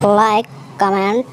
Like, comment.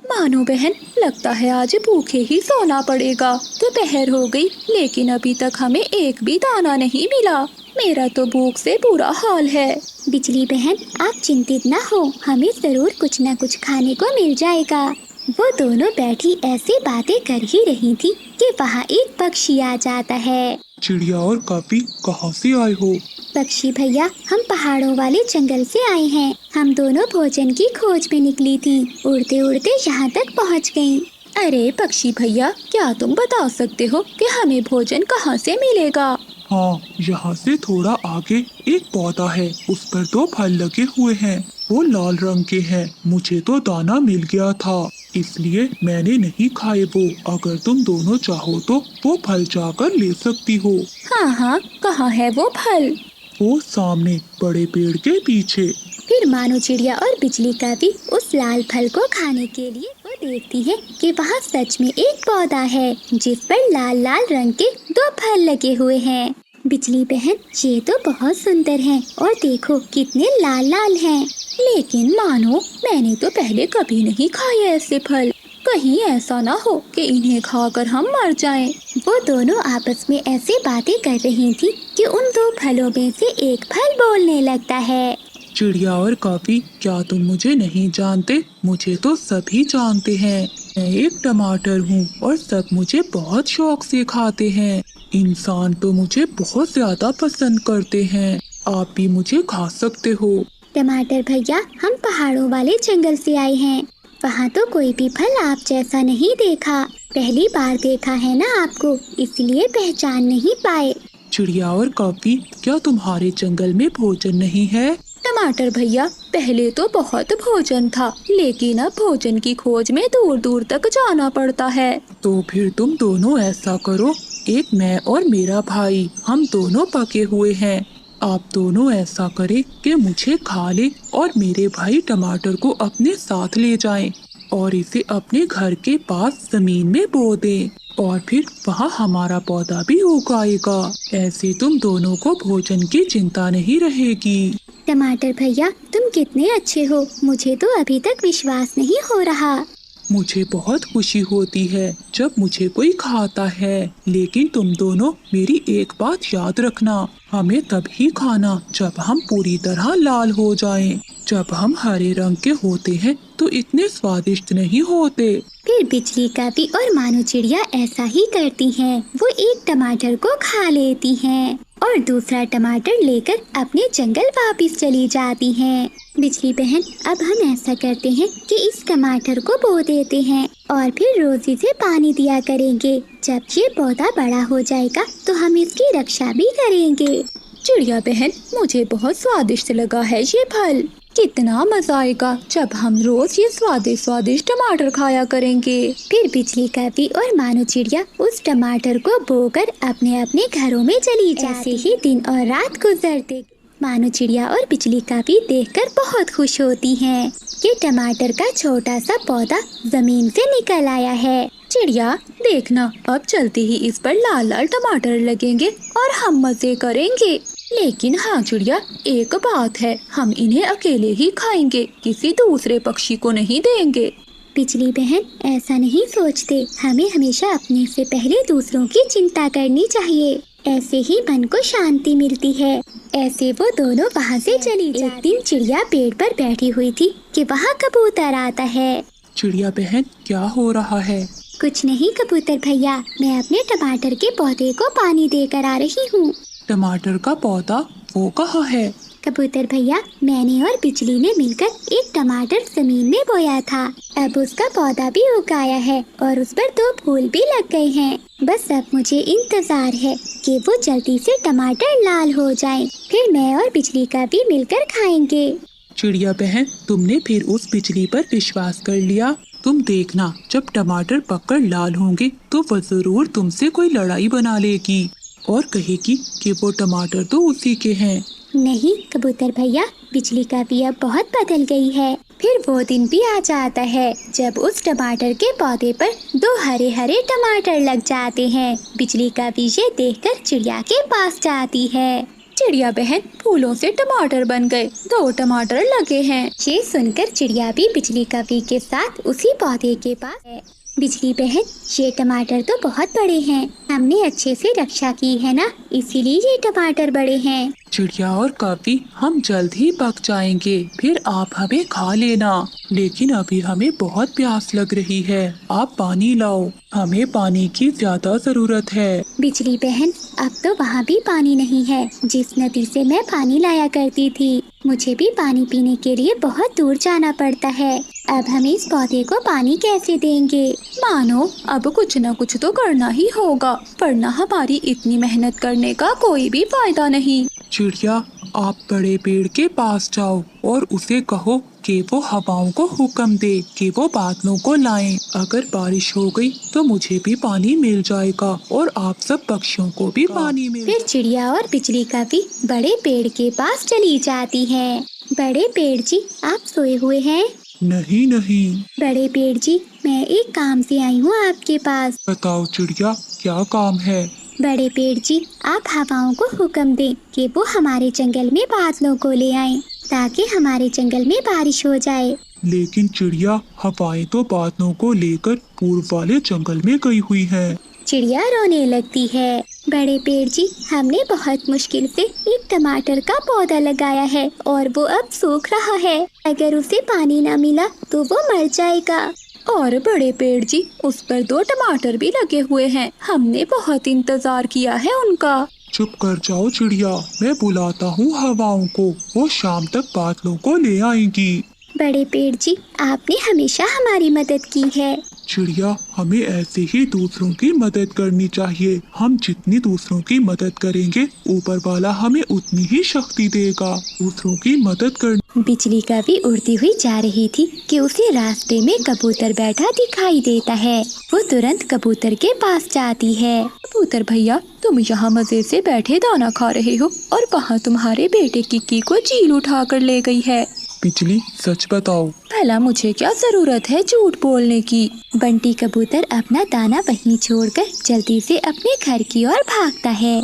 मानो बहन, लगता है आज भूखे ही सोना पड़ेगा। दोपहर हो गई लेकिन अभी तक हमें एक भी दाना नहीं मिला। मेरा तो भूख से बुरा हाल है। बिजली बहन, आप चिंतित न हो, हमें जरूर कुछ न कुछ खाने को मिल जाएगा। वो दोनों बैठी ऐसी बातें कर ही रही थी कि वहाँ एक पक्षी आ जाता है। चिड़िया और काफी कहाँ से आए हो? पक्षी भैया, हम पहाड़ों वाले जंगल से आए हैं। हम दोनों भोजन की खोज में निकली थी। उड़ते उड़ते यहाँ तक पहुँच गयी। अरे पक्षी भैया, क्या तुम बता सकते हो कि हमें भोजन कहाँ से मिलेगा? हाँ, यहाँ से थोड़ा आगे एक पौधा है, उस पर 2 फल लगे हुए हैं। वो लाल रंग के हैं। मुझे तो दाना मिल गया था, इसलिए मैंने नहीं खाए वो। अगर तुम दोनों चाहो तो वो फल जाकर ले सकती हो। हाँ हाँ, कहाँ है वो फल? वो सामने बड़े पेड़ के पीछे। फिर मानो चिड़िया और बिजली का भी उस लाल फल को खाने के लिए वो देखती है कि वहाँ सच में एक पौधा है जिस पर लाल लाल रंग के 2 फल लगे हुए हैं। बिजली बहन, ये तो बहुत सुंदर हैं और देखो कितने लाल लाल हैं। लेकिन मानो, मैंने तो पहले कभी नहीं खाए ऐसे फल। कहीं ऐसा ना हो कि इन्हें खाकर हम मर जाएं। वो दोनों आपस में ऐसे बातें कर रही थी कि उन 2 फलों में से एक फल बोलने लगता है। चिड़िया और काफी, क्या तुम मुझे नहीं जानते? मुझे तो सभी जानते हैं। मैं एक टमाटर हूँ और सब मुझे बहुत शौक से खाते हैं। इंसान तो मुझे बहुत ज्यादा पसंद करते हैं। आप भी मुझे खा सकते हो। टमाटर भैया, हम पहाड़ों वाले जंगल से आए हैं। वहाँ तो कोई भी फल आप जैसा नहीं देखा। पहली बार देखा है ना आपको, इसलिए पहचान नहीं पाए। चिड़िया और काफी, क्या तुम्हारे जंगल में भोजन नहीं है? टमाटर भैया, पहले तो बहुत भोजन था, लेकिन अब भोजन की खोज में दूर दूर तक जाना पड़ता है। तो फिर तुम दोनों ऐसा करो, एक मैं और मेरा भाई, हम दोनों पके हुए हैं। आप दोनों ऐसा करें कि मुझे खा ले और मेरे भाई टमाटर को अपने साथ ले जाएं और इसे अपने घर के पास जमीन में बो दें और फिर वहाँ हमारा पौधा भी उगाएगा। ऐसे तुम दोनों को भोजन की चिंता नहीं रहेगी। टमाटर भैया, तुम कितने अच्छे हो, मुझे तो अभी तक विश्वास नहीं हो रहा। मुझे बहुत खुशी होती है जब मुझे कोई खाता है, लेकिन तुम दोनों मेरी एक बात याद रखना, हमें तभी खाना जब हम पूरी तरह लाल हो जाएं। जब हम हरे रंग के होते हैं तो इतने स्वादिष्ट नहीं होते। फिर बिजली का भी और मानो चिड़िया ऐसा ही करती हैं। वो एक टमाटर को खा लेती हैं और दूसरा टमाटर लेकर अपने जंगल वापस चली जाती हैं। बिजली बहन, अब हम ऐसा करते हैं कि इस टमाटर को बो देते हैं और फिर रोज इसे पानी दिया करेंगे। जब ये पौधा बड़ा हो जाएगा तो हम इसकी रक्षा भी करेंगे। चिड़िया बहन, मुझे बहुत स्वादिष्ट लगा है ये फल। कितना मजा आएगा जब हम रोज ये स्वादिष्ट स्वादिष्ट टमाटर खाया करेंगे। फिर बिजली का भी और मानो चिड़िया उस टमाटर को बोकर अपने अपने घरों में चली जाती। ऐसे ही दिन और रात गुजरते। मानो चिड़िया और बिजली का भी देखकर बहुत खुश होती हैं कि टमाटर का छोटा सा पौधा जमीन से निकल आया है। चिड़िया देखना, अब चलते ही इस पर लाल लाल टमाटर लगेंगे और हम मजे करेंगे। लेकिन हाँ चिड़िया, एक बात है, हम इन्हें अकेले ही खाएंगे, किसी दूसरे पक्षी को नहीं देंगे। बिजली बहन, ऐसा नहीं सोचते, हमें हमेशा अपने से पहले दूसरों की चिंता करनी चाहिए। ऐसे ही मन को शांति मिलती है। ऐसे वो दोनों वहाँ से चली जाती। एक दिन चिड़िया पेड़ पर बैठी हुई थी कि वहाँ कबूतर आता है। चिड़िया बहन, क्या हो रहा है? कुछ नहीं कबूतर भैया, मैं अपने टमाटर के पौधे को पानी देकर आ रही हूँ। टमाटर का पौधा वो कहाँ है? कबूतर भैया, मैंने और बिजली ने मिलकर एक टमाटर जमीन में बोया था। अब उसका पौधा भी उगाया है और उस पर 2 फूल भी लग गए हैं। बस अब मुझे इंतजार है कि वो जल्दी से टमाटर लाल हो जाएं। फिर मैं और बिजली का भी मिलकर खाएंगे। चिड़िया बहन, तुमने फिर उस बिजली पर विश्वास कर लिया। तुम देखना, जब टमाटर पककर लाल होंगे तो वो जरूर तुमसे कोई लड़ाई बना लेगी और कहेगी कि वो टमाटर तो उसी के हैं। नहीं कबूतर भैया, बिजली का भी अब बहुत बदल गई है। फिर वो दिन भी आ जाता है जब उस टमाटर के पौधे पर 2 हरे हरे टमाटर लग जाते हैं। बिजली का भी ये देखकर चिड़िया के पास जाती है। चिड़िया बहन, फूलों से टमाटर बन गए, 2 टमाटर लगे हैं। ये सुनकर चिड़िया भी बिजली कवि के साथ उसी पौधे के पास है। बिजली बहन, ये टमाटर तो बहुत बड़े हैं, हमने अच्छे से रक्षा की है ना, इसीलिए ये टमाटर बड़े हैं। चिड़िया और कवि, हम जल्द ही पक जाएंगे, फिर आप हमें खा लेना। लेकिन अभी हमें बहुत प्यास लग रही है, आप पानी लाओ, हमें पानी की ज्यादा जरूरत है। बिजली बहन, अब तो वहाँ भी पानी नहीं है जिस नदी से मैं पानी लाया करती थी। मुझे भी पानी पीने के लिए बहुत दूर जाना पड़ता है। अब हम इस पौधे को पानी कैसे देंगे? मानो अब कुछ न कुछ तो करना ही होगा, वरना हमारी इतनी मेहनत करने का कोई भी फायदा नहीं। चिड़िया, आप बड़े पेड़ के पास जाओ और उसे कहो कि वो हवाओं को हुक्म दे कि वो बादलों को लाएं। अगर बारिश हो गई तो मुझे भी पानी मिल जाएगा और आप सब पक्षियों को भी पानी मिल। फिर चिड़िया और बिजली कवि बड़े पेड़ के पास चली जाती है। बड़े पेड़ जी, आप सोए हुए हैं? नहीं नहीं। बड़े पेड़ जी, मैं एक काम से आई हूँ आपके पास। बताओ चिड़िया, क्या काम है? बड़े पेड़ जी, आप हवाओं को हुक्म दें कि वो हमारे जंगल में बादलों को ले आएं, ताकि हमारे जंगल में बारिश हो जाए। लेकिन चिड़िया, हवाएं तो बादलों को लेकर पूर्व वाले जंगल में गई हुई हैं। चिड़िया रोने लगती है। बड़े पेड़ जी, हमने बहुत मुश्किल से एक टमाटर का पौधा लगाया है और वो अब सूख रहा है। अगर उसे पानी ना मिला तो वो मर जाएगा। और बड़े पेड़ जी, उस पर 2 टमाटर भी लगे हुए हैं, हमने बहुत इंतजार किया है उनका। चुप कर जाओ चिड़िया, मैं बुलाता हूँ हवाओं को, वो शाम तक बादलों को ले आएंगी। बड़े पेड़ जी, आपने हमेशा हमारी मदद की है। चिड़िया, हमें ऐसे ही दूसरों की मदद करनी चाहिए। हम जितनी दूसरों की मदद करेंगे, ऊपर वाला हमें उतनी ही शक्ति देगा। दूसरों की मदद कर। बिजली कवि उड़ती हुई जा रही थी कि उसे रास्ते में कबूतर बैठा दिखाई देता है। वो तुरंत कबूतर के पास जाती है। कबूतर भैया, तुम यहाँ मजे से बैठे दाना खा रहे हो और वहाँ तुम्हारे बेटे किक्की को चील उठा कर ले गई है। बिजली, सच बताओ। भला मुझे क्या जरूरत है झूठ बोलने की? बंटी कबूतर अपना दाना वहीं छोड़कर जल्दी से अपने घर की ओर भागता है।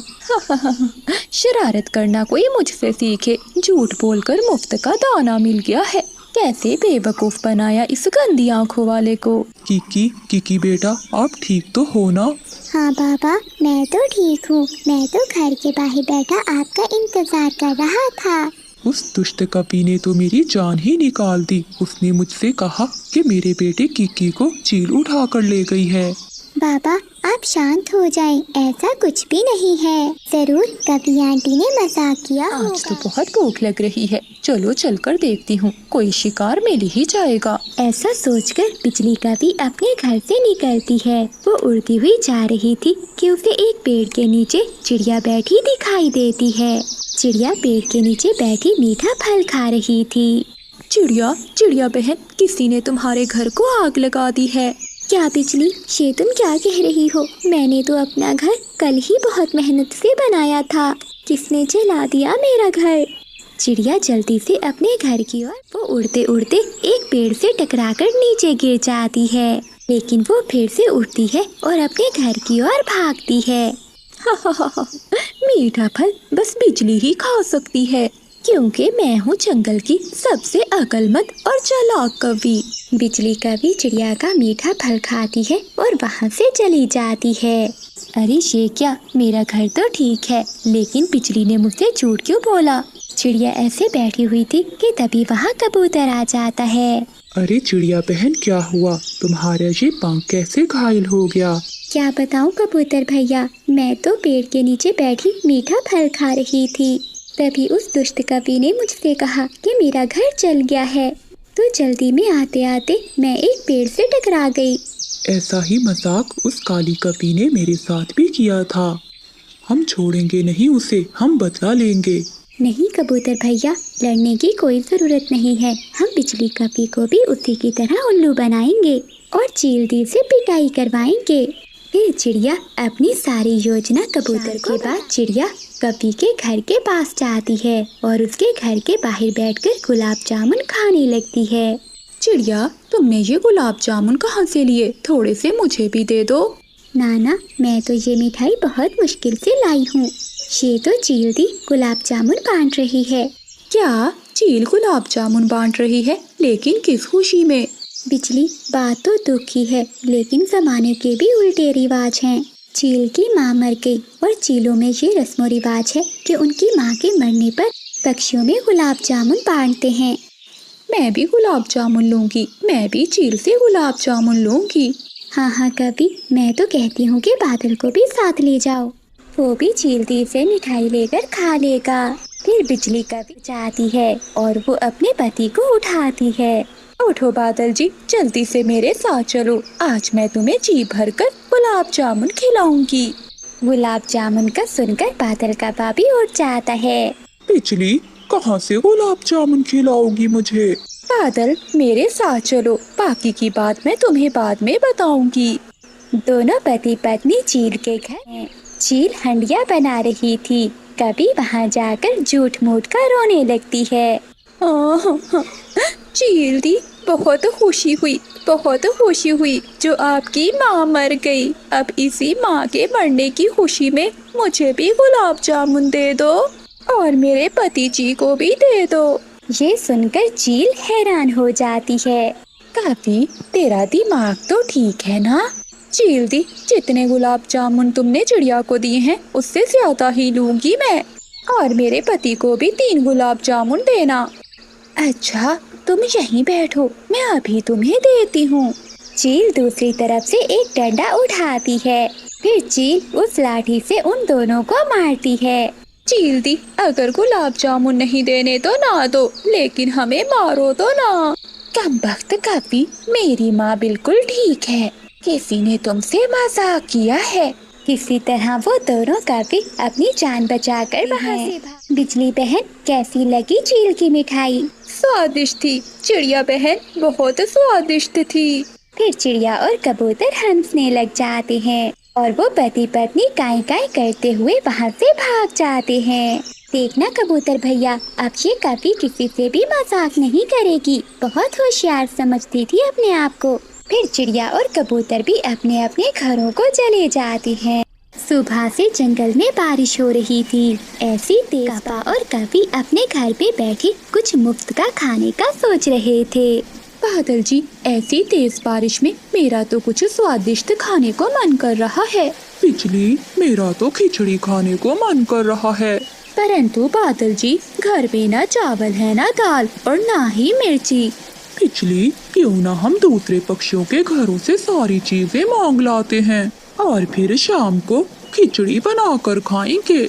शरारत करना कोई मुझसे सीखे, झूठ बोलकर मुफ्त का दाना मिल गया है। कैसे बेवकूफ बनाया इस गंदी आंखों वाले को। किकी बेटा, आप ठीक तो हो ना? हाँ बाबा, मैं तो ठीक हूँ। मैं तो घर के बाहर बैठा आपका इंतजार कर रहा था। उस दुष्ट कपी ने तो मेरी जान ही निकाल दी। उसने मुझसे कहा कि मेरे बेटे किक्की को चील उठा कर ले गई है। बाबा, आप शांत हो जाएं, ऐसा कुछ भी नहीं है। जरूर कभी आंटी ने मजाक किया होगा। आज तो बहुत भूख लग रही है, चलो चलकर देखती हूँ, कोई शिकार मिल ही जाएगा। ऐसा सोचकर बिजली कवि अपने घर से निकलती है। वो उड़ती हुई जा रही थी कि उसे एक पेड़ के नीचे चिड़िया बैठी दिखाई देती है। चिड़िया पेड़ के नीचे बैठी मीठा फल खा रही थी। चिड़िया बहन, किसी ने तुम्हारे घर को आग लगा दी है। क्या बिजली, ये तुम क्या कह रही हो? मैंने तो अपना घर कल ही बहुत मेहनत से बनाया था। किसने जला दिया मेरा घर? चिड़िया जल्दी से अपने घर की ओर वो उड़ते उड़ते एक पेड़ से टकराकर नीचे गिर जाती है। लेकिन वो फिर से उठती है और अपने घर की ओर भागती है। मीठा फल बस बिजली ही खा सकती है, क्योंकि मैं हूँ जंगल की सबसे अक्लमंद और चालाक कवि। बिजली कवि चिड़िया का मीठा फल खाती है और वहाँ से चली जाती है। अरे ये क्या, मेरा घर तो ठीक है, लेकिन बिजली ने मुझसे झूठ क्यों बोला? चिड़िया ऐसे बैठी हुई थी कि तभी वहाँ कबूतर आ जाता है। अरे चिड़िया बहन, क्या हुआ? तुम्हारा ये पंख कैसे घायल हो गया? क्या बताऊँ कबूतर भैया, मैं तो पेड़ के नीचे बैठी मीठा फल खा रही थी। तभी उस दुष्ट कवि ने मुझसे कहा कि मेरा घर जल गया है, तो जल्दी में आते आते मैं एक पेड़ से टकरा गई। ऐसा ही मजाक उस काली कपी ने मेरे साथ भी किया था। हम छोड़ेंगे नहीं उसे, हम बदला लेंगे। नहीं कबूतर भैया, लड़ने की कोई जरूरत नहीं है। हम बिजली कपी को भी उसी की तरह उल्लू बनाएंगे और चीलती से पिटाई करवाएंगे। फिर चिड़िया अपनी सारी योजना कबूतर के बाद चिड़िया कपी के घर के पास जाती है और उसके घर के बाहर बैठकर गुलाब जामुन खाने लगती है। चिड़िया, तुमने ये गुलाब जामुन कहाँ से लिए? थोड़े से मुझे भी दे दो। नाना, मैं तो ये मिठाई बहुत मुश्किल से लाई हूँ। ये तो चील दी गुलाब जामुन बांट रही है। क्या चील गुलाब जामुन बांट रही है, लेकिन किस खुशी में? बिजली, बात तो दुख की है, लेकिन जमाने के भी उल्टे रिवाज हैं। चील की माँ मर गई और चीलों में ये रस्म रिवाज है कि उनकी माँ के मरने पर पक्षियों में गुलाब जामुन बांटते हैं। मैं भी गुलाब जामुन लूंगी, मैं भी चील से गुलाब जामुन लूंगी। हाँ कभी, मैं तो कहती हूँ कि बादल को भी साथ ले जाओ, वो भी चील दी से मिठाई लेकर खा लेगा। फिर बिजली कभी जाती है और वो अपने पति को उठाती है। उठो बादल जी, जल्दी से मेरे साथ चलो, आज मैं तुम्हें जी भर कर गुलाब जामुन खिलाऊंगी। गुलाब जामुन का सुनकर बादल का भी उठ जाता है। बिजली, कहाँ से गुलाब जामुन खिलाओगी मुझे? बादल, मेरे साथ चलो, बाकी की बात मैं तुम्हें बाद में बताऊंगी। दोनों पति पत्नी चील के घर हैं। चील हंडिया बना रही थी, कभी वहाँ जाकर झूठ मूठ कर रोने लगती है। चील दी, बहुत खुशी हुई, बहुत खुशी हुई जो आपकी माँ मर गई। अब इसी माँ के मरने की खुशी में मुझे भी गुलाब जामुन दे दो और मेरे पति जी को भी दे दो। ये सुनकर चील हैरान हो जाती है। काफी, तेरा दिमाग तो ठीक है ना? चील दी, जितने गुलाब जामुन तुमने चिड़िया को दिए हैं उससे ज्यादा ही लूंगी मैं, और मेरे पति को भी 3 गुलाब जामुन देना। अच्छा, तुम यहीं बैठो, मैं अभी तुम्हें देती हूँ। चील दूसरी तरफ से एक डंडा उठाती है, फिर चील उस लाठी से उन दोनों को मारती है। चील दी, अगर गुलाब जामुन नहीं देने तो ना दो, लेकिन हमें मारो तो ना। कमबख्त काफी, मेरी माँ बिल्कुल ठीक है, किसी ने तुमसे मजाक किया है। किसी तरह वो दोनों काफी अपनी जान बचाकर वहाँ से भाग। बिजली बहन, कैसी लगी चील की मिठाई? स्वादिष्ट थी चिड़िया बहन, बहुत स्वादिष्ट थी। फिर चिड़िया और कबूतर हंसने लग जाते हैं और वो पति पत्नी काई काई करते हुए वहाँ से भाग जाते हैं। देखना कबूतर भैया, अब ये काफी किसी से भी मजाक नहीं करेगी, बहुत होशियार समझती थी अपने आप को। फिर चिड़िया और कबूतर भी अपने अपने घरों को चले जाते हैं। सुबह से जंगल में बारिश हो रही थी। ऐसी तेज कापा और काफी अपने घर पे बैठे कुछ मुफ्त का खाने का सोच रहे थे। बादल जी, ऐसी तेज बारिश में मेरा तो कुछ स्वादिष्ट खाने को मन कर रहा है। बिजली, मेरा तो खिचड़ी खाने को मन कर रहा है। परंतु बादल जी, घर में ना चावल है, ना दाल और ना ही मिर्ची। बिजली, क्यों ना हम दूसरे पक्षियों के घरों से सारी चीजें मांग लाते हैं और फिर शाम को खिचड़ी बनाकर खाएंगे।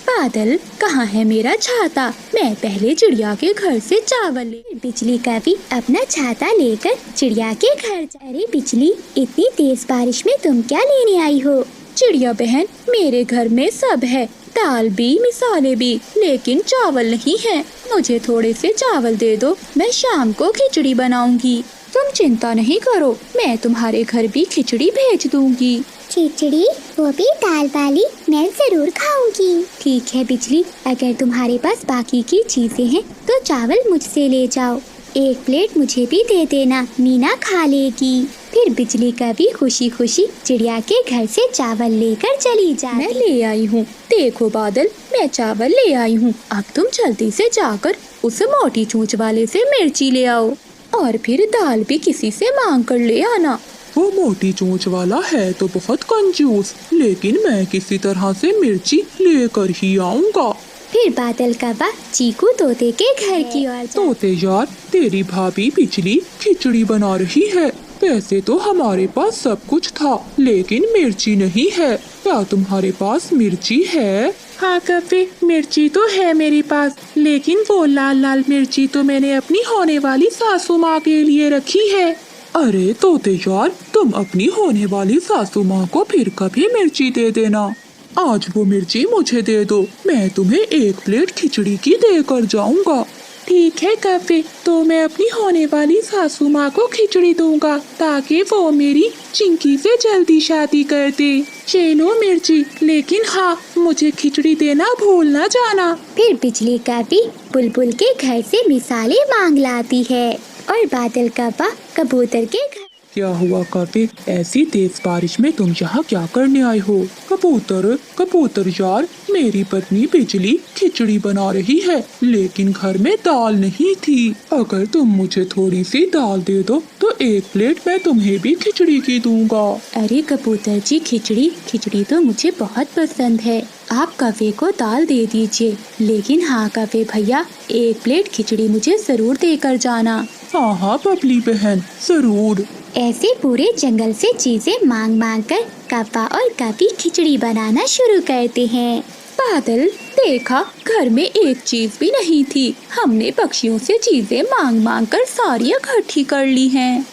बादल, कहाँ है मेरा छाता? मैं पहले चिड़िया के घर से चावल ले। बिजली का भी अपना छाता लेकर चिड़िया के घर जा। अरे बिजली, इतनी तेज बारिश में तुम क्या लेने आई हो? चिड़िया बहन, मेरे घर में सब है, दाल भी, मिसाले भी, लेकिन चावल नहीं है। मुझे थोड़े से चावल दे दो, मैं शाम को खिचड़ी बनाऊंगी। तुम चिंता नहीं करो, मैं तुम्हारे घर भी खिचड़ी भेज दूंगी। खिचड़ी, वो भी दाल वाली, मैं जरूर खाऊंगी। ठीक है बिजली, अगर तुम्हारे पास बाकी की चीजें हैं तो चावल मुझसे ले जाओ। 1 प्लेट मुझे भी दे देना, मीना खा लेगी। फिर बिजली का भी खुशी खुशी चिड़िया के घर से चावल लेकर चली जाती। मैं ले आई हूँ, देखो बादल, मैं चावल ले आई हूँ। अब तुम जल्दी से जाकर उस मोटी चोंच वाले से मिर्ची ले आओ और फिर दाल भी किसी से मांग कर ले आना। वो मोटी चोंच वाला है तो बहुत कंजूस, लेकिन मैं किसी तरह से मिर्ची लेकर ही आऊँगा। फिर बादल कौवा चीकू तोते के घर की ओर तोते यार, तेरी भाभी बिजली खिचड़ी बना रही है। वैसे तो हमारे पास सब कुछ था, लेकिन मिर्ची नहीं है। क्या तुम्हारे पास मिर्ची है? हाँ कभी, मिर्ची तो है मेरे पास, लेकिन वो लाल लाल मिर्ची तो मैंने अपनी होने वाली सासू माँ के लिए रखी है। अरे तोते यार, तुम अपनी होने वाली सासू माँ को फिर कभी मिर्ची दे देना। आज वो मिर्ची मुझे दे दो, मैं तुम्हें 1 प्लेट खिचड़ी की देकर जाऊंगा। ठीक है कफे, तो मैं अपनी होने वाली सासू माँ को खिचड़ी दूंगा ताकि वो मेरी चिंकी से जल्दी शादी कर दे। ये लो मिर्ची, लेकिन हाँ, मुझे खिचड़ी देना भूल ना जाना। फिर बिजली का भी बुलबुल के घर से मिसाले मांग लाती है और बादल कौवा कबूतर के घर। क्या हुआ कफे? ऐसी तेज बारिश में तुम यहाँ क्या करने आए हो? कबूतर कबूतर यार, मेरी पत्नी बिजली खिचड़ी बना रही है, लेकिन घर में दाल नहीं थी। अगर तुम मुझे थोड़ी सी दाल दे दो तो एक प्लेट मैं तुम्हें भी खिचड़ी की दूंगा। अरे कबूतर जी, खिचड़ी तो मुझे बहुत पसंद है, आप कफे को दाल दे दीजिए। लेकिन हाँ कफे भैया, एक प्लेट खिचड़ी मुझे जरूर देकर जाना। हाँ हाँ बबली बहन, जरूर। ऐसे पूरे जंगल से चीजें मांग मांग कर कप्पा और कपी खिचड़ी बनाना शुरू करते हैं। बादल, देखा घर में एक चीज भी नहीं थी, हमने पक्षियों से चीजें मांग मांग कर सारी इकट्ठी कर ली हैं।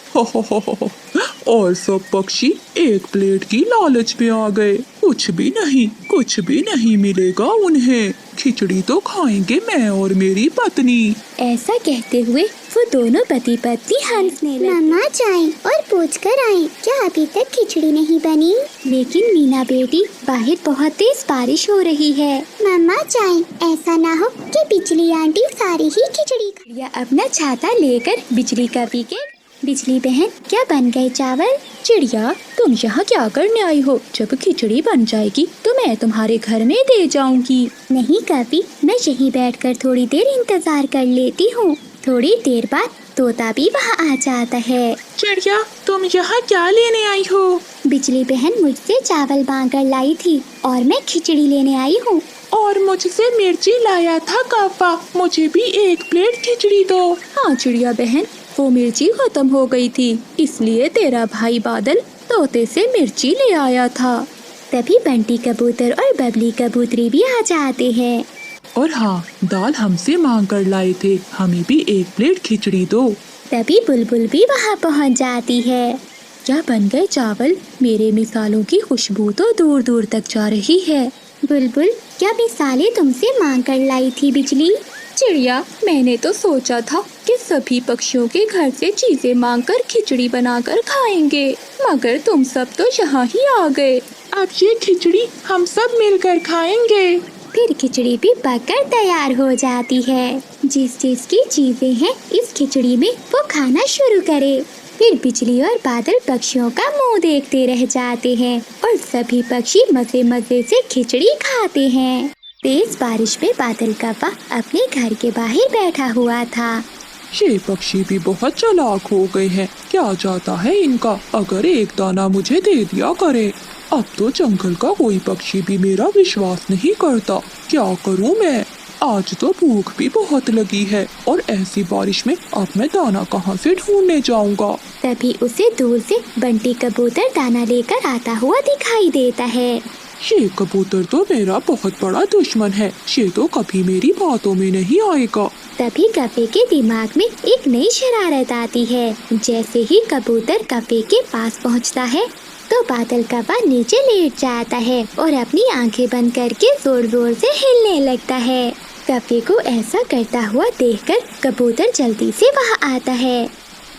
और सब पक्षी एक प्लेट की लालच में आ गए। कुछ भी नहीं मिलेगा उन्हें। खिचड़ी तो खाएंगे मैं और मेरी पत्नी। ऐसा कहते हुए वो दोनों पति पत्नी हंसने लगे। मम्मा जाएं और पूछ कर आएं, क्या अभी तक खिचड़ी नहीं बनी? लेकिन मीना बेटी, बाहर बहुत तेज बारिश हो रही है। मम्मा जाएं, ऐसा ना हो कि बिजली आंटी सारी ही खिचड़ी खा। या अपना छाता लेकर बिजली कपी के, बिजली बहन क्या बन गए चावल? चिड़िया, तुम यहाँ क्या करने आई हो? जब खिचड़ी बन जाएगी तो मैं तुम्हारे घर में दे जाऊंगी। नहीं कपी, मैं यहीं बैठकर थोड़ी देर इंतजार कर लेती हूँ। थोड़ी देर बाद तोता भी वहाँ आ जाता है। चिड़िया, तुम यहाँ क्या लेने आई हो? बिजली बहन मुझसे चावल मांग कर लाई थी और मैं खिचड़ी लेने आई हूँ। और मुझसे मिर्ची लाया था कप्पा, मुझे भी एक प्लेट खिचड़ी दो। हाँ चिड़िया बहन, वो मिर्ची खत्म हो गई थी, इसलिए तेरा भाई बादल तोते से मिर्ची ले आया था। तभी बंटी कबूतर और बबली कबूतरी भी आ जाते हैं। और हाँ, दाल हमसे मांग कर लाए थे, हमें भी एक प्लेट खिचड़ी दो। तभी बुलबुल भी वहाँ पहुँच जाती है। क्या बन गए चावल? मेरे मिसालों की खुशबू तो दूर दूर तक जा रही है। बुलबुल, क्या मिसालें तुमसे मांग कर लाई थी बिजली? चिड़िया, मैंने तो सोचा था कि सभी पक्षियों के घर से चीजें मांगकर खिचड़ी बनाकर खाएंगे, मगर तुम सब तो यहाँ ही आ गए। अब ये खिचड़ी हम सब मिलकर खाएंगे। फिर खिचड़ी भी पककर तैयार हो जाती है। जिस चीज की चीजें हैं इस खिचड़ी में वो खाना शुरू करे। फिर बिजली और बादल पक्षियों का मुंह देखते रह जाते हैं और सभी पक्षी मजे मजे से खिचड़ी खाते हैं। तेज बारिश में बादल कप्पा अपने घर के बाहर बैठा हुआ था। ये पक्षी भी बहुत चालाक हो गए हैं, क्या जाता है इनका, अगर एक दाना मुझे दे दिया करे। अब तो जंगल का कोई पक्षी भी मेरा विश्वास नहीं करता, क्या करूं मैं? आज तो भूख भी बहुत लगी है और ऐसी बारिश में अब मैं दाना कहाँ से ढूंढने जाऊंगा? तभी उसे दूर से बंटी कबूतर दाना लेकर आता हुआ दिखाई देता है। ये कबूतर तो मेरा बहुत बड़ा दुश्मन है, ये तो कभी मेरी बातों में नहीं आएगा। तभी कप्पे के दिमाग में एक नई शरारत आती है। जैसे ही कबूतर कप्पे के पास पहुंचता है तो बादल कप्पा नीचे लेट जाता है और अपनी आंखें बंद करके जोर जोर से हिलने लगता है। कप्पे को ऐसा करता हुआ देखकर कबूतर जल्दी से वहाँ आता है।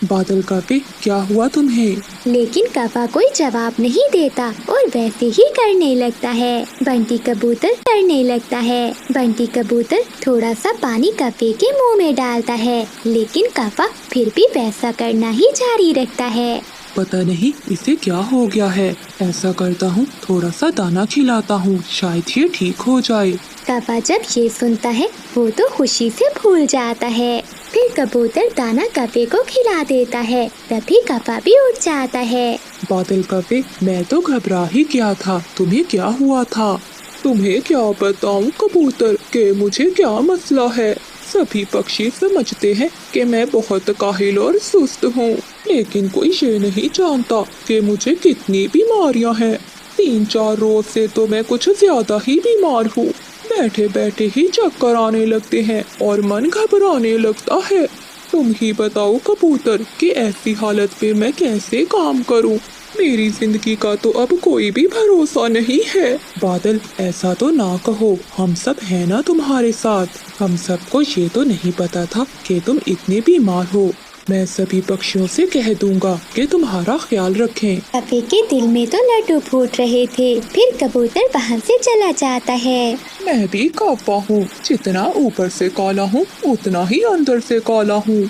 बादल कप्पे, क्या हुआ तुम्हें? लेकिन कप्पा कोई जवाब नहीं देता और वैसे ही करने लगता है। बंटी कबूतर करने लगता है। बंटी कबूतर थोड़ा सा पानी कप्पे के मुंह में डालता है, लेकिन कप्पा फिर भी वैसा करना ही जारी रखता है। पता नहीं इसे क्या हो गया है। ऐसा करता हूँ, थोड़ा सा दाना खिलाता हूँ, शायद ये ठीक हो जाए। कप्पा जब ये सुनता है वो तो खुशी से भूल जाता है। फिर कबूतर दाना कप्पे को खिला देता है। तभी कप्पा भी उठ जाता है। बादल कप्पे, मैं तो घबरा ही गया था, तुम्हें क्या हुआ था? तुम्हें क्या बताऊं कबूतर के मुझे क्या मसला है। सभी पक्षी समझते हैं कि मैं बहुत काहिल और सुस्त हूँ, लेकिन कोई ये नहीं जानता कि मुझे कितनी बीमारियाँ हैं। 3-4 रोज से तो मैं कुछ ज्यादा ही बीमार हूँ। बैठे बैठे ही चक्कर आने लगते हैं और मन घबराने लगता है। तुम ही बताओ कबूतर कि ऐसी हालत में मैं कैसे काम करूं? मेरी जिंदगी का तो अब कोई भी भरोसा नहीं है। बादल, ऐसा तो ना कहो, हम सब है ना तुम्हारे साथ। हम सबको ये तो नहीं पता था कि तुम इतने बीमार हो। मैं सभी पक्षियों से कह दूंगा कि तुम्हारा ख्याल रखें। कप्पे के दिल में तो लड्डू फूट रहे थे। फिर कबूतर वहाँ से चला जाता है। मैं भी कप्पा हूँ, जितना ऊपर से काला हूँ उतना ही अंदर से काला हूँ।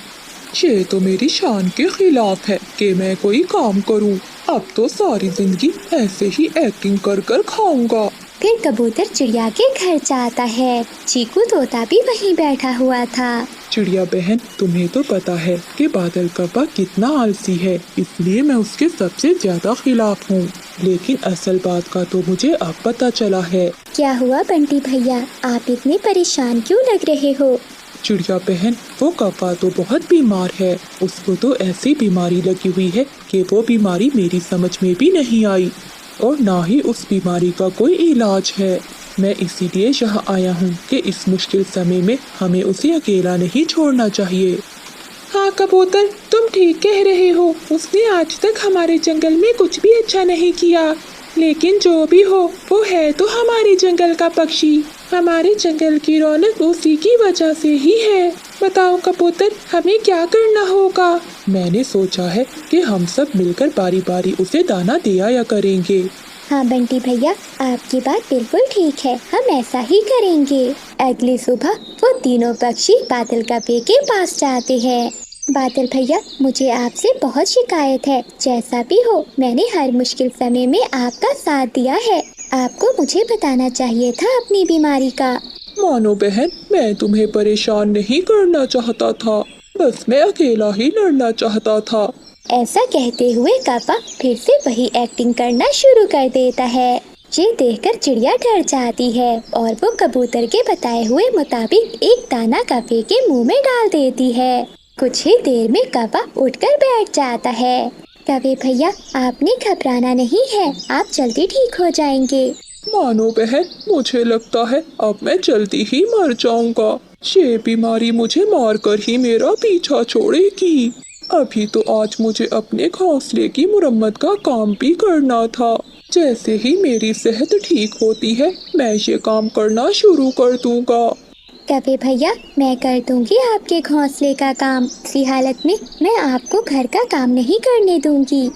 ये तो मेरी शान के खिलाफ है कि मैं कोई काम करूं। अब तो सारी जिंदगी ऐसे ही एक्टिंग कर कर खाऊंगा। फिर कबूतर चिड़िया के घर जाता है। चीकू तोता भी वहीं बैठा हुआ था। चिड़िया बहन, तुम्हें तो पता है कि बादल कौवा कितना आलसी है, इसलिए मैं उसके सबसे ज्यादा खिलाफ हूँ। लेकिन असल बात का तो मुझे अब पता चला है। क्या हुआ बंटी भैया, आप इतने परेशान क्यों लग रहे हो? चिड़िया बहन, वो कौवा तो बहुत बीमार है। उसको तो ऐसी बीमारी लगी हुई है कि वो बीमारी मेरी समझ में भी नहीं आई और ना ही उस बीमारी का कोई इलाज है। मैं इसीलिए यहाँ आया हूँ कि इस मुश्किल समय में हमें उसे अकेला नहीं छोड़ना चाहिए। हाँ कबूतर, तुम ठीक कह रहे हो। उसने आज तक हमारे जंगल में कुछ भी अच्छा नहीं किया, लेकिन जो भी हो वो है तो हमारे जंगल का पक्षी। हमारे जंगल की रौनक उसी की वजह से ही है। बताओ कबूतर, हमें क्या करना होगा? मैंने सोचा है कि हम सब मिलकर बारी बारी उसे दाना दिया करेंगे। हाँ बंटी भैया, आपकी बात बिल्कुल ठीक है, हम ऐसा ही करेंगे। अगली सुबह वो तीनों पक्षी बादल कौवे के पास जाते हैं। बादल भैया, मुझे आपसे बहुत शिकायत है। जैसा भी हो, मैंने हर मुश्किल समय में आपका साथ दिया है। आपको मुझे बताना चाहिए था अपनी बीमारी का। मानो बहन, मैं तुम्हें परेशान नहीं करना चाहता था, बस मैं अकेला ही लड़ना चाहता था। ऐसा कहते हुए कौवा फिर से वही एक्टिंग करना शुरू कर देता है। ये देखकर चिड़िया डर जाती है और वो कबूतर के बताए हुए मुताबिक एक दाना कौवे के मुंह में डाल देती है। कुछ ही देर में कौवा उठकर बैठ जाता है। कौवे भैया, आपने घबराना नहीं है, आप जल्दी ठीक हो जाएंगे। मानो बहन, मुझे लगता है अब मैं जल्दी ही मर जाऊंगा। ये बीमारी मुझे मारकर ही मेरा पीछा छोड़ेगी। अभी तो आज मुझे अपने घोंसले की मुरम्मत का काम भी करना था। जैसे ही मेरी सेहत ठीक होती है, मैं ये काम करना शुरू कर दूंगा। कौवे भैया, मैं कर दूंगी आपके घोंसले का काम। इसी हालत में मैं आपको घर का काम नहीं करने दूंगी।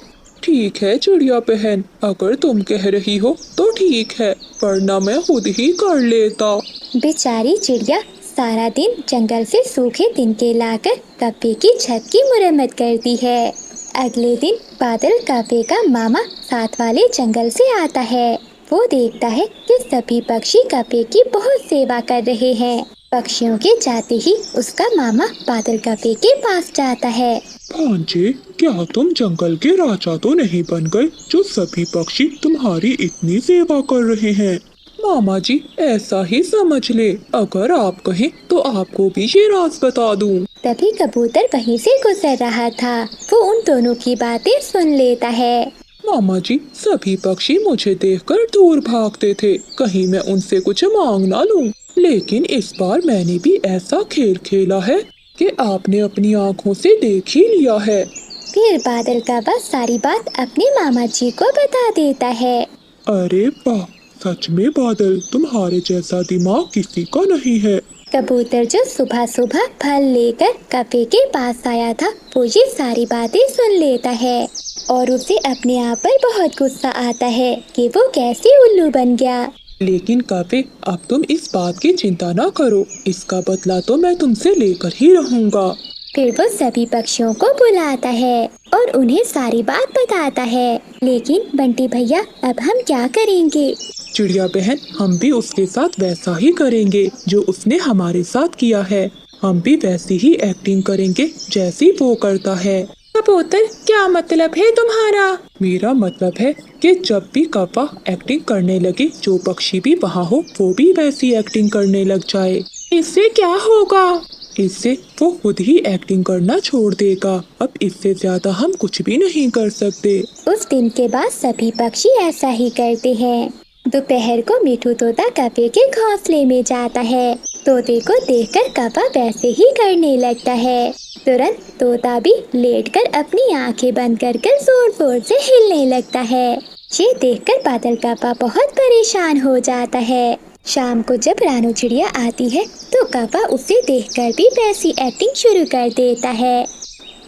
ठीक है चिड़िया बहन, अगर तुम कह रही हो तो ठीक है, वरना मैं खुद ही कर लेता। बेचारी चिड़िया सारा दिन जंगल से सूखे तिनके लाकर कौवे की छत की मुरम्मत करती है। अगले दिन बादल कौवे का मामा साथ वाले जंगल से आता है। वो देखता है कि सभी पक्षी कौवे की बहुत सेवा कर रहे हैं। पक्षियों के जाते ही उसका मामा बादल कौवे के पास जाता है। भांजे, क्या तुम जंगल के राजा तो नहीं बन गए जो सभी पक्षी तुम्हारी इतनी सेवा कर रहे हैं? मामा जी, ऐसा ही समझ ले। अगर आप कहें तो आपको भी ये राज बता दूं। तभी कबूतर वहीं से गुजर रहा था। वो उन दोनों की बातें सुन लेता है। मामा जी, सभी पक्षी मुझे देखकर दूर भागते थे, कहीं मैं उनसे कुछ मांग ना लूं। लेकिन इस बार मैंने भी ऐसा खेल खेला है कि आपने अपनी आँखों से देख ही लिया है। फिर बादल कौवा सारी बात अपने मामा जी को बता देता है। अरे वाह, सच में बादल, तुम्हारे जैसा दिमाग किसी का नहीं है। कबूतर जो सुबह सुबह फल लेकर कौवे के पास आया था, वो ये सारी बातें सुन लेता है और उसे अपने आप पर बहुत गुस्सा आता है कि वो कैसे उल्लू बन गया। लेकिन कौवे, अब तुम इस बात की चिंता ना करो, इसका बदला तो मैं तुमसे लेकर ही रहूंगा। फिर वो सभी पक्षियों को बुलाता है और उन्हें सारी बात बताता है। लेकिन बंटी भैया, अब हम क्या करेंगे? चिड़िया बहन, हम भी उसके साथ वैसा ही करेंगे जो उसने हमारे साथ किया है। हम भी वैसी ही एक्टिंग करेंगे जैसी वो करता है। कबूतर, क्या मतलब है तुम्हारा? मेरा मतलब है कि जब भी कौवा एक्टिंग करने लगे, जो पक्षी भी वहाँ हो वो भी वैसी एक्टिंग करने लग जाए। इससे क्या होगा? इससे वो खुद ही एक्टिंग करना छोड़ देगा। अब इससे ज्यादा हम कुछ भी नहीं कर सकते। उस दिन के बाद सभी पक्षी ऐसा ही करते हैं। दोपहर को मिठू तोता कौवे के घोंसले में जाता है। तोते को देखकर कौवा वैसे ही करने लगता है। तुरंत तोता भी लेटकर अपनी आंखें बंद कर जोर जोर से हिलने लगता है। ये देखकर बादल कौवा बहुत परेशान हो जाता है। शाम को जब रानू चिड़िया आती है तो कौवा उसे देखकर भी वैसी एक्टिंग शुरू कर देता है।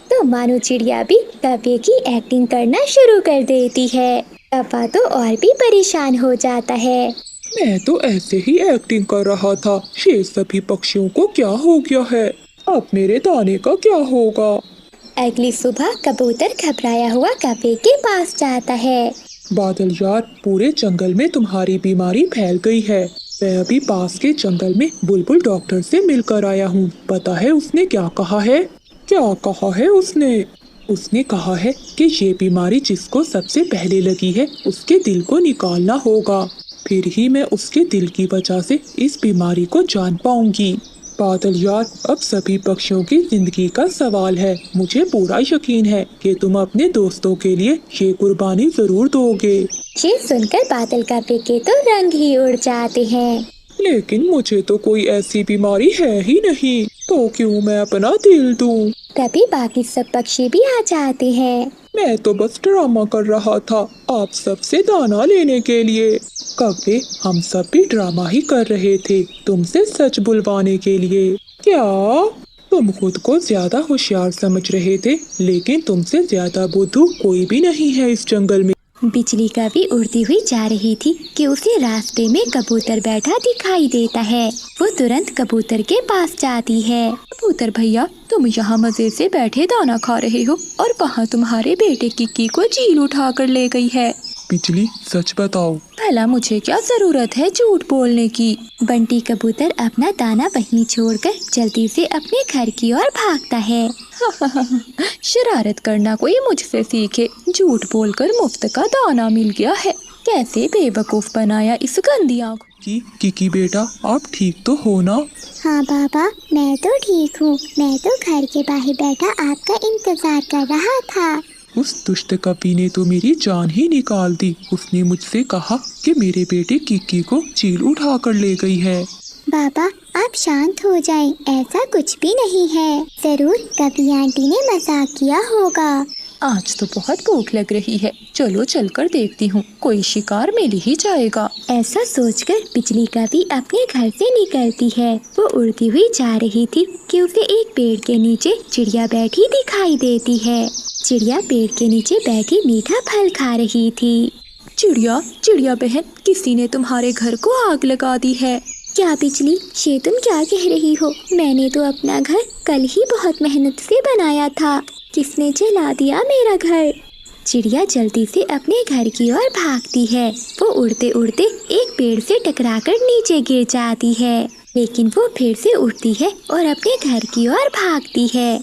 तो मानो चिड़िया भी कौवे की एक्टिंग करना शुरू कर देती है। कौवा तो और भी परेशान हो जाता है। मैं तो ऐसे ही एक्टिंग कर रहा था, ये सभी पक्षियों को क्या हो गया है? अब मेरे दाने का क्या होगा? अगली सुबह कबूतर घबराया हुआ कौवे के पास जाता है। बादल यार, पूरे जंगल में तुम्हारी बीमारी फैल गई है। मैं अभी पास के जंगल में बुलबुल डॉक्टर से मिलकर आया हूँ। पता है उसने क्या कहा है? क्या कहा है उसने? उसने कहा है कि ये बीमारी जिसको सबसे पहले लगी है उसके दिल को निकालना होगा, फिर ही मैं उसके दिल की वजह से इस बीमारी को जान पाऊंगी। बादल यार, अब सभी पक्षियों की जिंदगी का सवाल है। मुझे पूरा यकीन है कि तुम अपने दोस्तों के लिए ये कुर्बानी जरूर दोगे। ये सुनकर बादल कौवे के तो रंग ही उड़ जाते हैं। लेकिन मुझे तो कोई ऐसी बीमारी है ही नहीं, तो क्यों मैं अपना दिल दूं? तभी बाकी सब पक्षी भी आ जाते हैं। मैं तो बस ड्रामा कर रहा था आप सबसे दाना लेने के लिए। कौवे, हम सब भी ड्रामा ही कर रहे थे तुमसे सच बुलवाने के लिए। क्या तुम खुद को ज्यादा होशियार समझ रहे थे? लेकिन तुमसे ज्यादा बुद्धू कोई भी नहीं है इस जंगल में। बिजली कभी उड़ती हुई जा रही थी कि उसे रास्ते में कबूतर बैठा दिखाई देता है। वो तुरंत कबूतर के पास जाती है। कबूतर भैया, तुम यहाँ मजे से बैठे दाना खा रहे हो और वहाँ तुम्हारे बेटे किक्की को चील उठा कर ले गई है। बिजली, सच बताओ। भला मुझे क्या जरूरत है झूठ बोलने की? बंटी कबूतर अपना दाना वहीं छोड़कर जल्दी से अपने घर की ओर भागता है। शरारत करना कोई मुझसे सीखे। झूठ बोलकर मुफ्त का दाना मिल गया है। कैसे बेवकूफ बनाया इस गंदी आँख। किकी बेटा, आप ठीक तो हो ना? हाँ बाबा, मैं तो ठीक हूँ। मैं तो घर के बाहर बैठा आपका इंतजार कर रहा था। उस दुष्ट कपी ने तो मेरी जान ही निकाल दी। उसने मुझसे कहा कि मेरे बेटे किक्की को चील उठा कर ले गई है। बाबा, आप शांत हो जाएं। ऐसा कुछ भी नहीं है। जरूर कभी आंटी ने मजाक किया होगा। आज तो बहुत भूख लग रही है, चलो चलकर देखती हूँ, कोई शिकार मिल ही जाएगा। ऐसा सोचकर बिजली कभी अपने घर से निकलती है। वो उड़ती हुई जा रही थी कि उसे एक पेड़ के नीचे चिड़िया बैठी दिखाई देती है। चिड़िया पेड़ के नीचे बैठी मीठा फल खा रही थी। चिड़िया, चिड़िया बहन, किसी ने तुम्हारे घर को आग लगा दी है। क्या बिजली, ये तुम क्या कह रही हो? मैंने तो अपना घर कल ही बहुत मेहनत से बनाया था। किसने जला दिया मेरा घर? चिड़िया जल्दी से अपने घर की ओर भागती है। वो उड़ते उड़ते एक पेड़ से टकराकर नीचे गिर जाती है, लेकिन वो फिर से उड़ती है और अपने घर की ओर भागती है।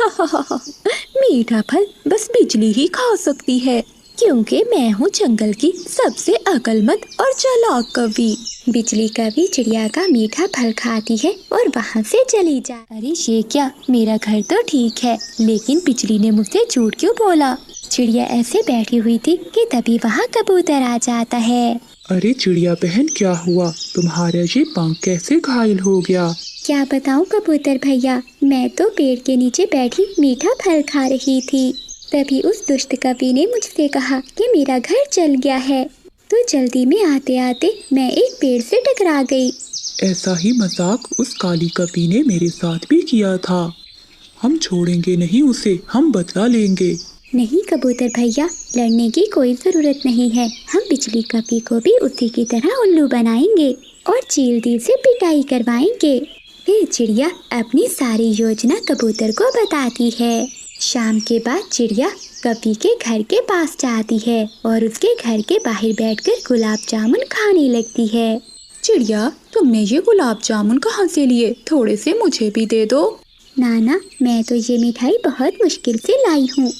मीठा फल बस बिजली ही खा सकती है, क्योंकि मैं हूँ जंगल की सबसे अक्लमंद और चालाक कवि। बिजली कभी चिड़िया का मीठा फल खाती है और वहाँ से चली जा। अरे ये क्या, मेरा घर तो ठीक है, लेकिन बिजली ने मुझसे झूठ क्यों बोला? चिड़िया ऐसे बैठी हुई थी कि तभी वहाँ कबूतर आ जाता है। अरे चिड़िया बहन, क्या हुआ? तुम्हारा ये पंख कैसे घायल हो गया? क्या बताऊँ कबूतर भैया, मैं तो पेड़ के नीचे बैठी मीठा फल खा रही थी। तभी उस दुष्ट कवि ने मुझसे कहा कि मेरा घर जल गया है, तो जल्दी में आते आते मैं एक पेड़ से टकरा गई। ऐसा ही मजाक उस काली कपी ने मेरे साथ भी किया था। हम छोड़ेंगे नहीं उसे, हम बदला लेंगे। नहीं कबूतर भैया, लड़ने की कोई जरूरत नहीं है। हम बिजली कपी को भी उसी की तरह उल्लू बनाएंगे और चील से पिटाई करवाएंगे। फिर चिड़िया अपनी सारी योजना कबूतर को बताती है। शाम के बाद चिड़िया कपी के घर के पास जाती है और उसके घर के बाहर बैठकर गुलाब जामुन खाने लगती है। चिड़िया, तुमने ये गुलाब जामुन कहाँ से लिए? थोड़े से मुझे भी दे दो। नाना, मैं तो ये मिठाई बहुत मुश्किल से लाई हूँ।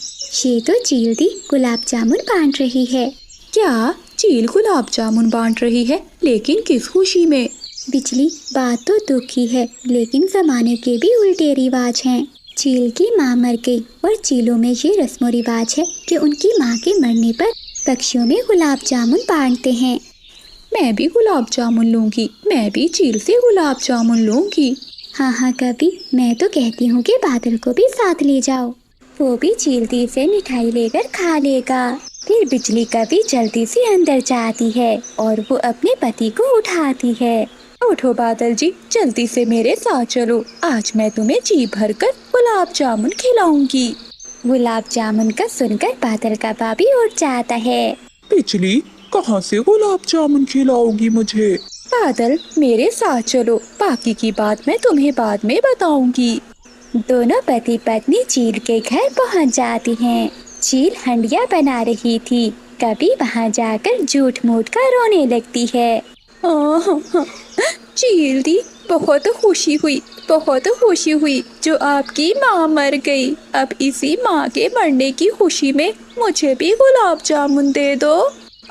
ये तो चील दी गुलाब जामुन बांट रही है। क्या चील गुलाब जामुन बांट रही है? लेकिन किस खुशी में? बिजली, बात तो दुख की है, लेकिन जमाने के भी उल्टे रिवाज हैं। चील की माँ मर गई और चीलों में ये रस्म रिवाज है कि उनकी माँ के मरने पर पक्षियों में गुलाब जामुन बांटते हैं। मैं भी गुलाब जामुन लूँगी, मैं भी चील से गुलाब जामुन लूँगी। हाँ हाँ कभी, मैं तो कहती हूँ कि बादल को भी साथ ले जाओ, वो भी चील से मिठाई लेकर खा लेगा। फिर बिजली कभी जल्दी से अंदर जाती है और वो अपने पति को उठाती है। उठो बादल जी, जल्दी से मेरे साथ चलो, आज मैं तुम्हें जी भर कर गुलाब जामुन खिलाऊंगी। गुलाब जामुन का सुनकर बादल का भाभी उठ जाता है। बिजली, कहाँ से गुलाब जामुन खिलाओगी मुझे? बादल, मेरे साथ चलो, बाकी की बात मैं तुम्हें बाद में बताऊंगी। दोनों पति पत्नी चील के घर पहुंच जाते हैं। चील हंडिया बना रही थी। कभी वहां जाकर झूठ मूठ कर रोने लगती है। चील दी, बहुत खुशी हुई जो आपकी माँ मर गई। अब इसी माँ के मरने की खुशी में मुझे भी गुलाब जामुन दे दो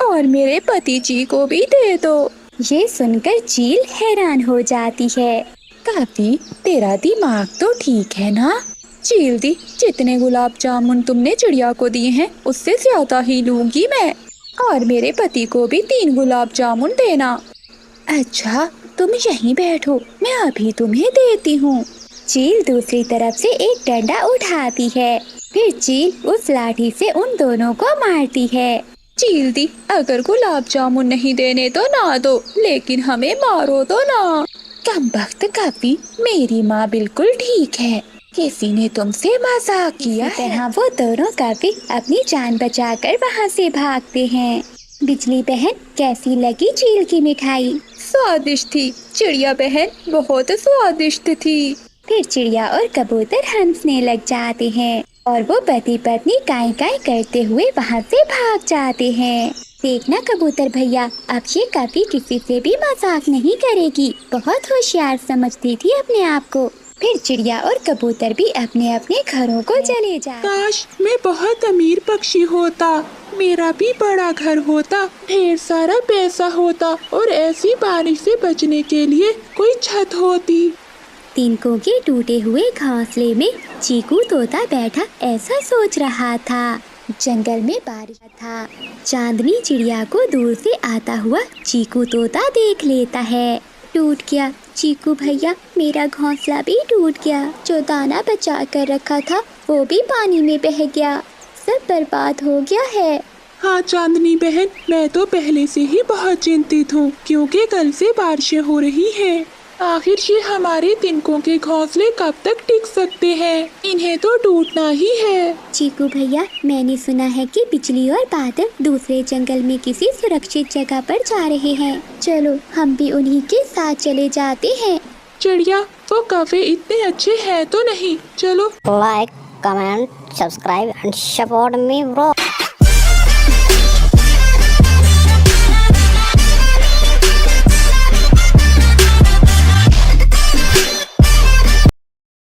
और मेरे पति जी को भी दे दो। ये सुनकर चील हैरान हो जाती है। काफी, तेरा दिमाग तो ठीक है ना? चील दी, जितने गुलाब जामुन तुमने चिड़िया को दिए हैं उससे ज्यादा ही लूंगी मैं, और मेरे पति को भी 3 गुलाब जामुन देना। अच्छा, तुम यहीं बैठो, मैं अभी तुम्हें देती हूँ। चील दूसरी तरफ से एक डंडा उठाती है। फिर चील उस लाठी से उन दोनों को मारती है। चील दी, अगर गुलाब जामुन नहीं देने तो ना दो, लेकिन हमें मारो तो ना। कमबख्त काफी, मेरी माँ बिल्कुल ठीक है, किसी ने तुमसे मजाक किया है। तरह वो दोनों काफी अपनी जान बचाकर वहाँ से भागते हैं। बिजली बहन, कैसी लगी चील की मिठाई? स्वादिष्ट थी चिड़िया बहन, बहुत स्वादिष्ट थी। फिर चिड़िया और कबूतर हंसने लग जाते हैं और वो पति पत्नी काई काई करते हुए वहाँ से भाग जाते हैं। देखना कबूतर भैया, अब ये काफी किसी से भी मजाक नहीं करेगी, बहुत होशियार समझती थी अपने आप को। फिर चिड़िया और कबूतर भी अपने अपने घरों को चले जाते। काश मैं बहुत अमीर पक्षी होता, मेरा भी बड़ा घर होता, ढेर सारा पैसा होता और ऐसी बारिश से बचने के लिए कोई छत होती। तिनकों के टूटे हुए घोंसले में चीकू तोता बैठा ऐसा सोच रहा था। जंगल में बारिश था। चांदनी चिड़िया को दूर से आता हुआ चीकू तोता देख लेता है। टूट गया चीकू भैया, मेरा घोंसला भी टूट गया, जो दाना बचा कर रखा था वो भी पानी में बह गया, सब बर्बाद हो गया है। हाँ चांदनी बहन, मैं तो पहले से ही बहुत चिंतित हूँ, क्योंकि कल से बारिशें हो रही हैं। आखिर ये हमारे तिनकों के घोंसले कब तक टिक सकते हैं? इन्हें तो टूटना ही है। चीकू भैया, मैंने सुना है कि बिजली और बादल दूसरे जंगल में किसी सुरक्षित जगह पर जा रहे हैं। चलो हम भी उन्हीं के साथ चले जाते हैं। चिड़िया, वो कौवे इतने अच्छे हैं तो नहीं? चलो। Like, comment, subscribe and support me bro.